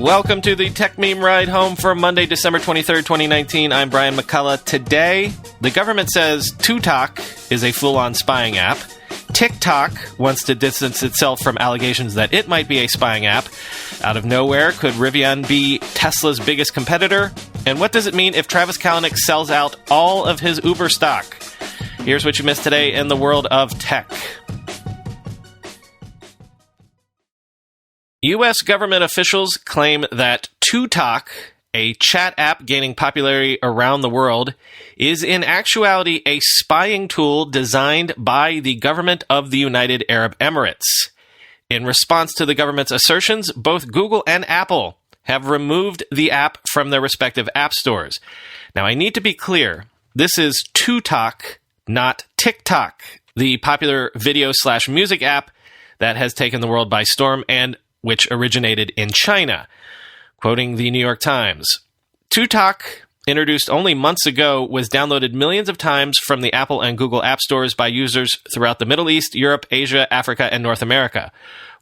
Welcome to the Tech Meme Ride Home for Monday, December 23rd, 2019. I'm Brian McCullough. Today, the government says TikTok is a full-on spying app. TikTok wants to distance itself from allegations that it might be a spying app. Out of nowhere, could Rivian be Tesla's biggest competitor? And what does it mean if Travis Kalanick sells out all of his Uber stock? Here's what you missed today in the world of tech. U.S. government officials claim that TikTok, a chat app gaining popularity around the world, is in actuality a spying tool designed by the government of the United Arab Emirates. In response to the government's assertions, both Google and Apple have removed the app from their respective app stores. Now, I need to be clear. This is TikTok, not TikTok, the popular video/music app that has taken the world by storm and which originated in China. Quoting the New York Times, TikTok, introduced only months ago, was downloaded millions of times from the Apple and Google app stores by users throughout the Middle East, Europe, Asia, Africa, and North America.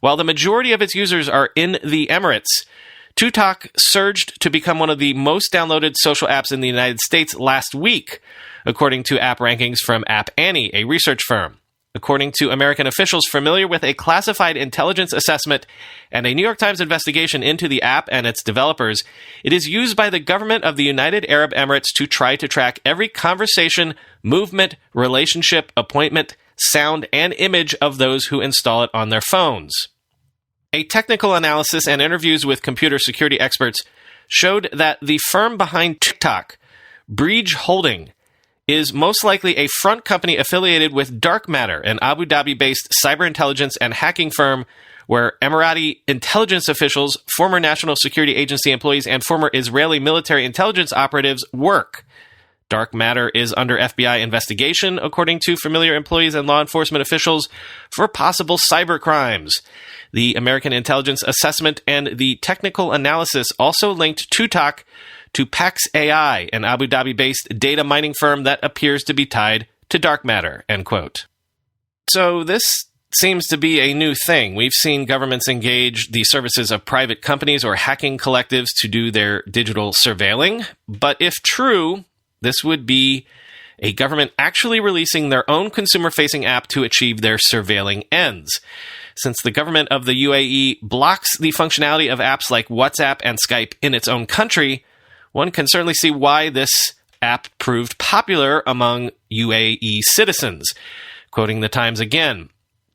While the majority of its users are in the Emirates, TikTok surged to become one of the most downloaded social apps in the United States last week, according to app rankings from App Annie, a research firm. According to American officials familiar with a classified intelligence assessment and a New York Times investigation into the app and its developers, it is used by the government of the United Arab Emirates to try to track every conversation, movement, relationship, appointment, sound, and image of those who install it on their phones. A technical analysis and interviews with computer security experts showed that the firm behind TikTok, Breach Holding, is most likely a front company affiliated with Dark Matter, an Abu Dhabi-based cyber intelligence and hacking firm where Emirati intelligence officials, former National Security Agency employees, and former Israeli military intelligence operatives work. Dark Matter is under FBI investigation, according to familiar employees and law enforcement officials, for possible cyber crimes. The American Intelligence Assessment and the technical analysis also linked TikTok to Pax AI, an Abu Dhabi-based data mining firm that appears to be tied to Dark Matter, end quote. So this seems to be a new thing. We've seen governments engage the services of private companies or hacking collectives to do their digital surveilling. But if true, this would be a government actually releasing their own consumer-facing app to achieve their surveilling ends. Since the government of the UAE blocks the functionality of apps like WhatsApp and Skype in its own country, one can certainly see why this app proved popular among UAE citizens. Quoting the Times again,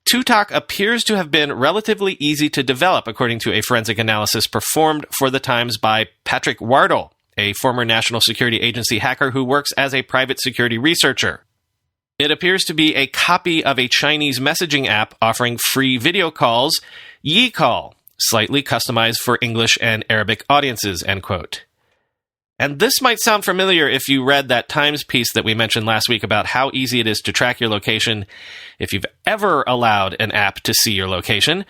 TikTok appears to have been relatively easy to develop, according to a forensic analysis performed for the Times by Patrick Wardle, a former National Security Agency hacker who works as a private security researcher. It appears to be a copy of a Chinese messaging app offering free video calls, YeCall, slightly customized for English and Arabic audiences, end quote. And this might sound familiar if you read that Times piece that we mentioned last week about how easy it is to track your location if you've ever allowed an app to see your location.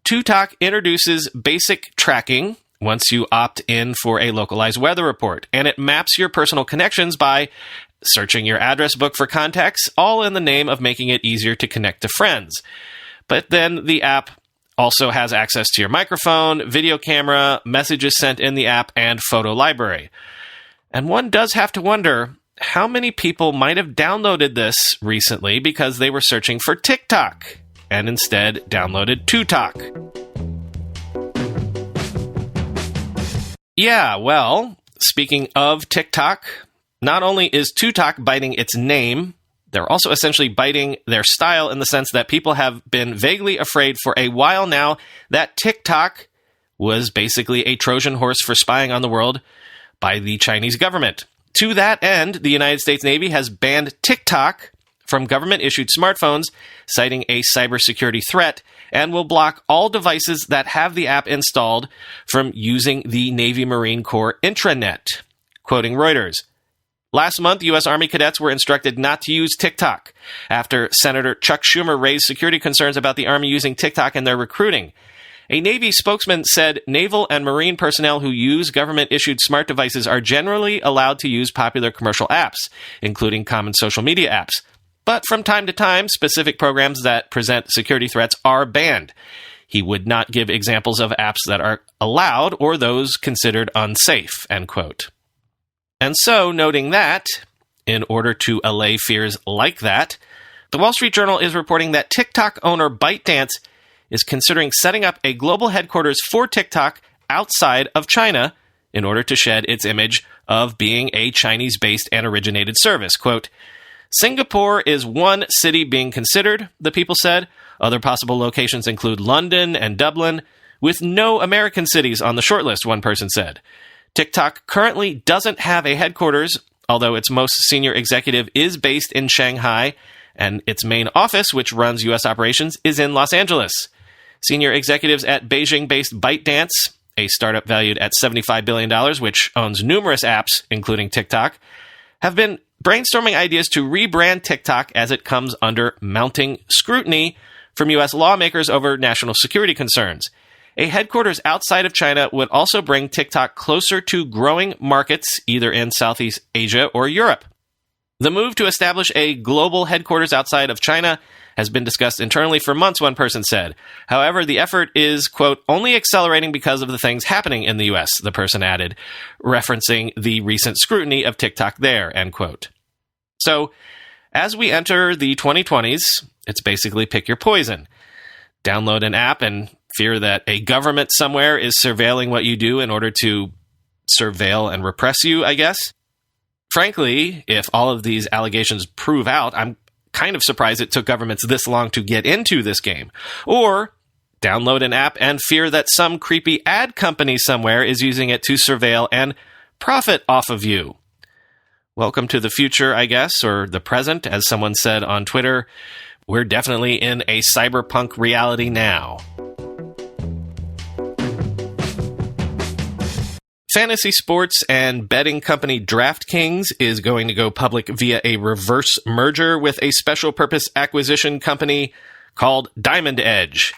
TikTok introduces basic tracking once you opt in for a localized weather report, and it maps your personal connections by searching your address book for contacts, all in the name of making it easier to connect to friends. But then the app also has access to your microphone, video camera, messages sent in the app, and photo library. And one does have to wonder how many people might have downloaded this recently because they were searching for TikTok and instead downloaded TikTok. Yeah, well, speaking of TikTok, not only is TikTok biting its name, they're also essentially biting their style in the sense that people have been vaguely afraid for a while now that TikTok was basically a Trojan horse for spying on the world by the Chinese government. To that end, the United States Navy has banned TikTok from government-issued smartphones, citing a cybersecurity threat, and will block all devices that have the app installed from using the Navy Marine Corps intranet. Quoting Reuters, last month, U.S. Army cadets were instructed not to use TikTok after Senator Chuck Schumer raised security concerns about the Army using TikTok in their recruiting. A Navy spokesman said naval and Marine personnel who use government-issued smart devices are generally allowed to use popular commercial apps, including common social media apps. But from time to time, specific programs that present security threats are banned. He would not give examples of apps that are allowed or those considered unsafe, end quote. And so, noting that, in order to allay fears like that, the Wall Street Journal is reporting that TikTok owner ByteDance is considering setting up a global headquarters for TikTok outside of China in order to shed its image of being a Chinese-based and originated service. Quote, Singapore is one city being considered, the people said. Other possible locations include London and Dublin, with no American cities on the shortlist, one person said. TikTok currently doesn't have a headquarters, although its most senior executive is based in Shanghai, and its main office, which runs U.S. operations, is in Los Angeles. Senior executives at Beijing-based ByteDance, a startup valued at $75 billion, which owns numerous apps, including TikTok, have been brainstorming ideas to rebrand TikTok as it comes under mounting scrutiny from U.S. lawmakers over national security concerns. A headquarters outside of China would also bring TikTok closer to growing markets, either in Southeast Asia or Europe. The move to establish a global headquarters outside of China has been discussed internally for months, one person said. However, the effort is, quote, only accelerating because of the things happening in the U.S., the person added, referencing the recent scrutiny of TikTok there, end quote. So, as we enter the 2020s, it's basically pick your poison. Download an app and fear that a government somewhere is surveilling what you do in order to surveil and repress you, I guess. Frankly, if all of these allegations prove out, I'm kind of surprised it took governments this long to get into this game. Or download an app and fear that some creepy ad company somewhere is using it to surveil and profit off of you. Welcome to the future, I guess, or the present. As someone said on Twitter, we're definitely in a cyberpunk reality now. Fantasy sports and betting company DraftKings is going to go public via a reverse merger with a special purpose acquisition company called Diamond Edge.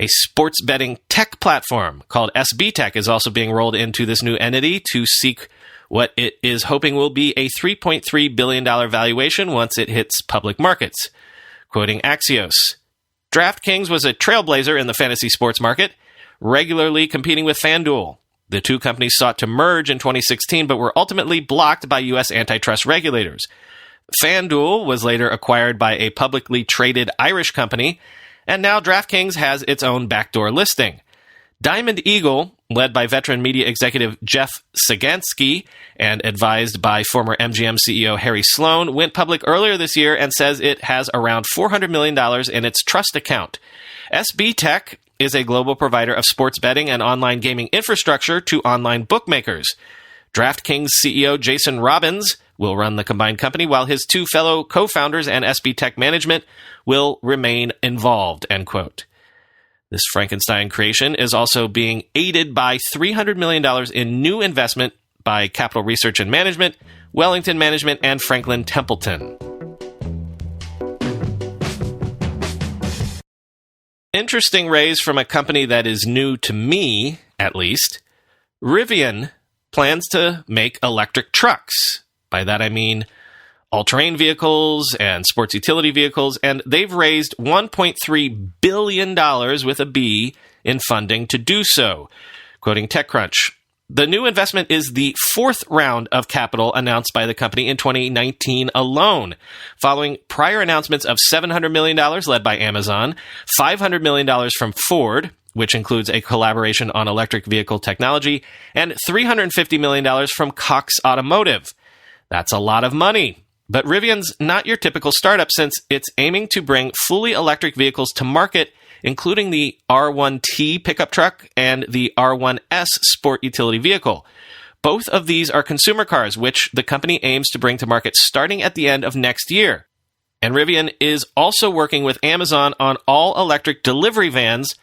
A sports betting tech platform called SB Tech is also being rolled into this new entity to seek what it is hoping will be a $3.3 billion valuation once it hits public markets. Quoting Axios, DraftKings was a trailblazer in the fantasy sports market, regularly competing with FanDuel. The two companies sought to merge in 2016, but were ultimately blocked by U.S. antitrust regulators. FanDuel was later acquired by a publicly traded Irish company, and now DraftKings has its own backdoor listing. Diamond Eagle, led by veteran media executive Jeff Sagansky and advised by former MGM CEO Harry Sloan, went public earlier this year and says it has around $400 million in its trust account. SB Tech is a global provider of sports betting and online gaming infrastructure to online bookmakers. DraftKings CEO Jason Robbins will run the combined company, while his two fellow co-founders and SB Tech management will remain involved, end quote. This Frankenstein creation is also being aided by $300 million in new investment by Capital Research and Management, Wellington Management, and Franklin Templeton. Interesting raise from a company that is new to me, at least. Rivian plans to make electric trucks. By that I mean all-terrain vehicles and sports utility vehicles, and they've raised $1.3 billion with a B in funding to do so. Quoting TechCrunch, the new investment is the fourth round of capital announced by the company in 2019 alone, following prior announcements of $700 million led by Amazon, $500 million from Ford, which includes a collaboration on electric vehicle technology, and $350 million from Cox Automotive. That's a lot of money. But Rivian's not your typical startup, since it's aiming to bring fully electric vehicles to market, including the R1T pickup truck and the R1S sport utility vehicle. Both of these are consumer cars, which the company aims to bring to market starting at the end of next year. And Rivian is also working with Amazon on all-electric delivery vans,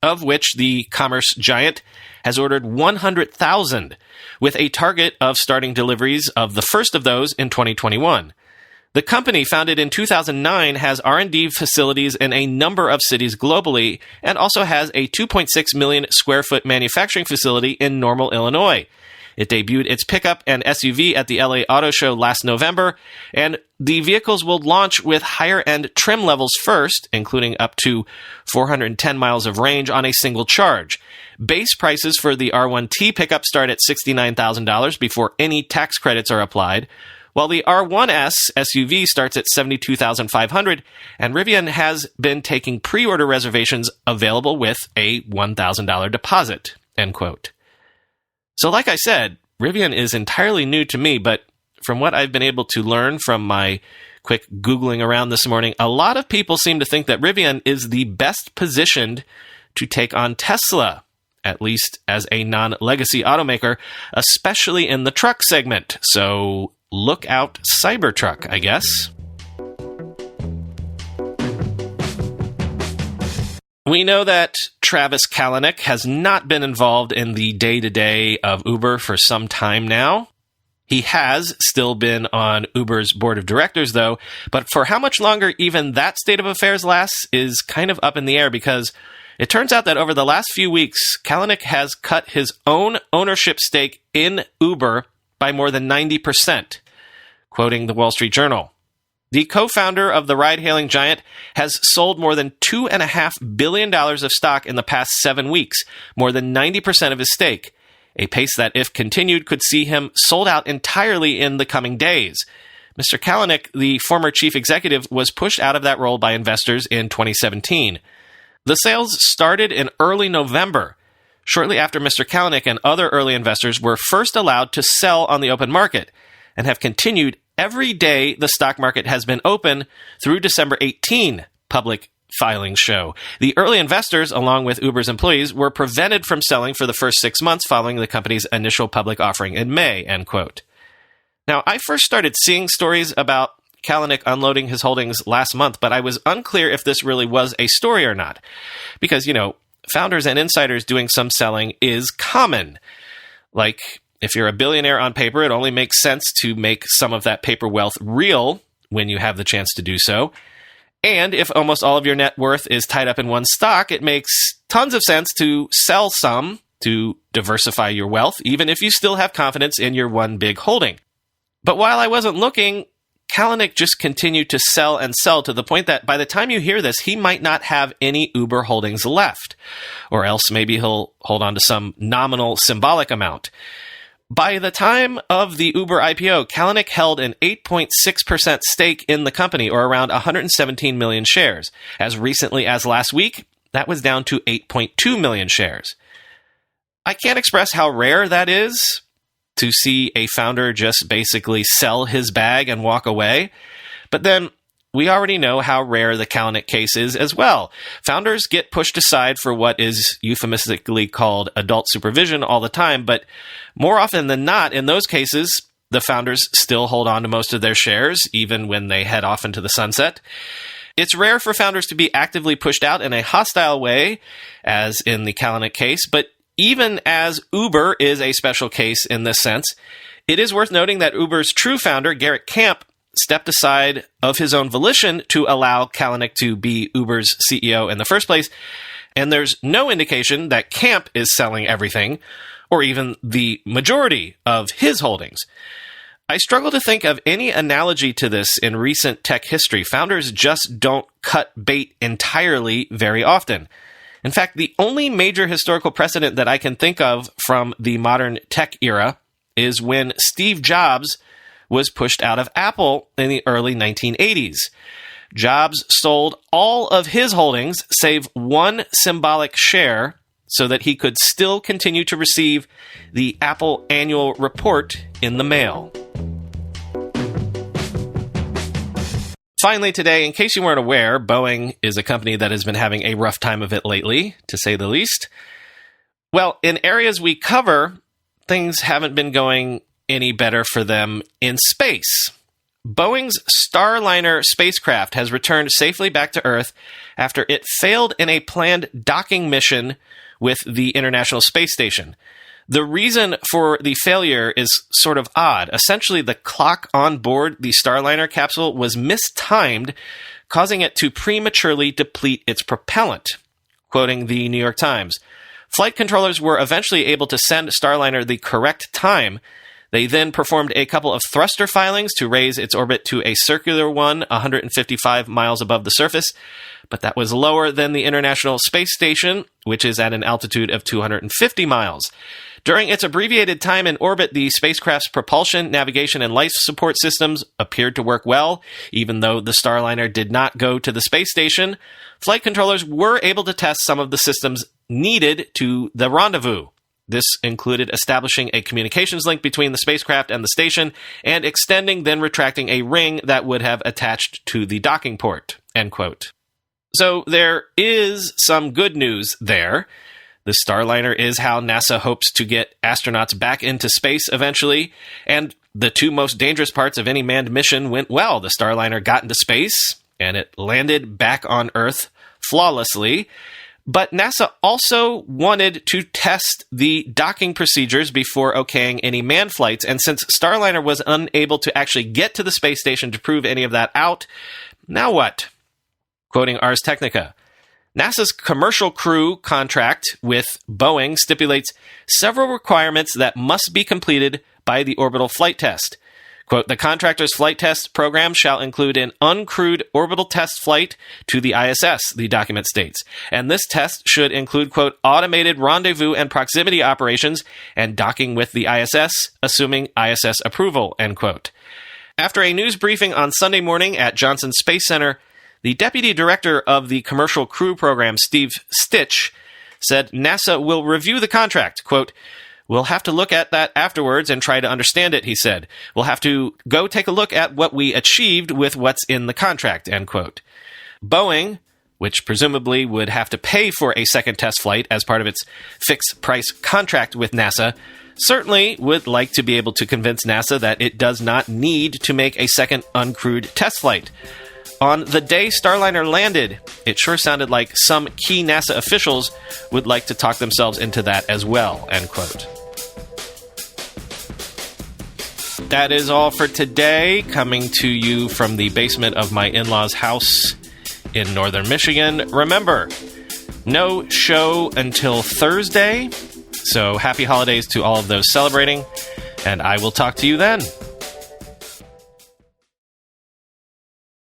of which the commerce giant has ordered 100,000, with a target of starting deliveries of the first of those in 2021. The company, founded in 2009, has R&D facilities in a number of cities globally and also has a 2.6 million square foot manufacturing facility in Normal, Illinois. It debuted its pickup and SUV at the LA Auto Show last November, and the vehicles will launch with higher-end trim levels first, including up to 410 miles of range on a single charge. Base prices for the R1T pickup start at $69,000 before any tax credits are applied, while the R1S SUV starts at $72,500, and Rivian has been taking pre-order reservations available with a $1,000 deposit, end quote. So like I said, Rivian is entirely new to me, but from what I've been able to learn from my quick Googling around this morning, a lot of people seem to think that Rivian is the best positioned to take on Tesla, at least as a non-legacy automaker, especially in the truck segment. So look out, Cybertruck, I guess. We know that Travis Kalanick has not been involved in the day-to-day of Uber for some time now. He has still been on Uber's board of directors, though, but for how much longer even that state of affairs lasts is kind of up in the air, because it turns out that over the last few weeks, Kalanick has cut his own ownership stake in Uber by more than 90%, quoting the Wall Street Journal. The co-founder of the ride-hailing giant has sold more than $2.5 billion of stock in the past 7 weeks, more than 90% of his stake, a pace that, if continued, could see him sold out entirely in the coming days. Mr. Kalanick, the former chief executive, was pushed out of that role by investors in 2017. The sales started in early November, shortly after Mr. Kalanick and other early investors were first allowed to sell on the open market, and have continued every day the stock market has been open through December 18, public filings show. The early investors, along with Uber's employees, were prevented from selling for the first 6 months following the company's initial public offering in May, end quote. Now, I first started seeing stories about Kalanick unloading his holdings last month, but I was unclear if this really was a story or not. Because, founders and insiders doing some selling is common. Like, if you're a billionaire on paper, it only makes sense to make some of that paper wealth real when you have the chance to do so. And if almost all of your net worth is tied up in one stock, it makes tons of sense to sell some to diversify your wealth, even if you still have confidence in your one big holding. But while I wasn't looking, Kalanick just continued to sell and sell to the point that by the time you hear this, he might not have any Uber holdings left. Or else maybe he'll hold on to some nominal symbolic amount. By the time of the Uber IPO, Kalanick held an 8.6% stake in the company, or around 117 million shares. As recently as last week, that was down to 8.2 million shares. I can't express how rare that is, to see a founder just basically sell his bag and walk away. But then, we already know how rare the Kalanick case is as well. Founders get pushed aside for what is euphemistically called adult supervision all the time, but more often than not, in those cases, the founders still hold on to most of their shares, even when they head off into the sunset. It's rare for founders to be actively pushed out in a hostile way, as in the Kalanick case, but even as Uber is a special case in this sense, it is worth noting that Uber's true founder, Garrett Camp, stepped aside of his own volition to allow Kalanick to be Uber's CEO in the first place, and there's no indication that Camp is selling everything, or even the majority of his holdings. I struggle to think of any analogy to this in recent tech history. Founders just don't cut bait entirely very often. In fact, the only major historical precedent that I can think of from the modern tech era is when Steve Jobs was pushed out of Apple in the early 1980s. Jobs sold all of his holdings, save one symbolic share, so that he could still continue to receive the Apple annual report in the mail. Finally today, in case you weren't aware, Boeing is a company that has been having a rough time of it lately, to say the least. Well, in areas we cover, things haven't been going any better for them in space. Boeing's Starliner spacecraft has returned safely back to Earth after it failed in a planned docking mission with the International Space Station. The reason for the failure is sort of odd. Essentially, the clock on board the Starliner capsule was mistimed, causing it to prematurely deplete its propellant. Quoting the New York Times, Flight controllers were eventually able to send Starliner the correct time. They then performed a couple of thruster filings to raise its orbit to a circular one 155 miles above the surface, but that was lower than the International Space Station, which is at an altitude of 250 miles. During its abbreviated time in orbit, the spacecraft's propulsion, navigation, and life support systems appeared to work well. Even though the Starliner did not go to the space station, flight controllers were able to test some of the systems needed to the rendezvous. This included establishing a communications link between the spacecraft and the station, and extending, then retracting a ring that would have attached to the docking port. End quote. So there is some good news there. The Starliner is how NASA hopes to get astronauts back into space eventually, and the two most dangerous parts of any manned mission went well. The Starliner got into space, and it landed back on Earth flawlessly. But NASA also wanted to test the docking procedures before okaying any manned flights, and since Starliner was unable to actually get to the space station to prove any of that out, now what? Quoting Ars Technica, NASA's commercial crew contract with Boeing stipulates several requirements that must be completed by the orbital flight test. Quote, the contractor's flight test program shall include an uncrewed orbital test flight to the ISS, the document states. And this test should include, quote, automated rendezvous and proximity operations and docking with the ISS, assuming ISS approval, end quote. After a news briefing on Sunday morning at Johnson Space Center, the deputy director of the commercial crew program, Steve Stitch, said NASA will review the contract, quote, we'll have to look at that afterwards and try to understand it, he said. We'll have to go take a look at what we achieved with what's in the contract, end quote. Boeing, which presumably would have to pay for a second test flight as part of its fixed-price contract with NASA, certainly would like to be able to convince NASA that it does not need to make a second uncrewed test flight. On the day Starliner landed, it sure sounded like some key NASA officials would like to talk themselves into that as well, end quote. That is all for today, coming to you from the basement of my in-laws' house in northern Michigan. Remember, no show until Thursday, so happy holidays to all of those celebrating, and I will talk to you then.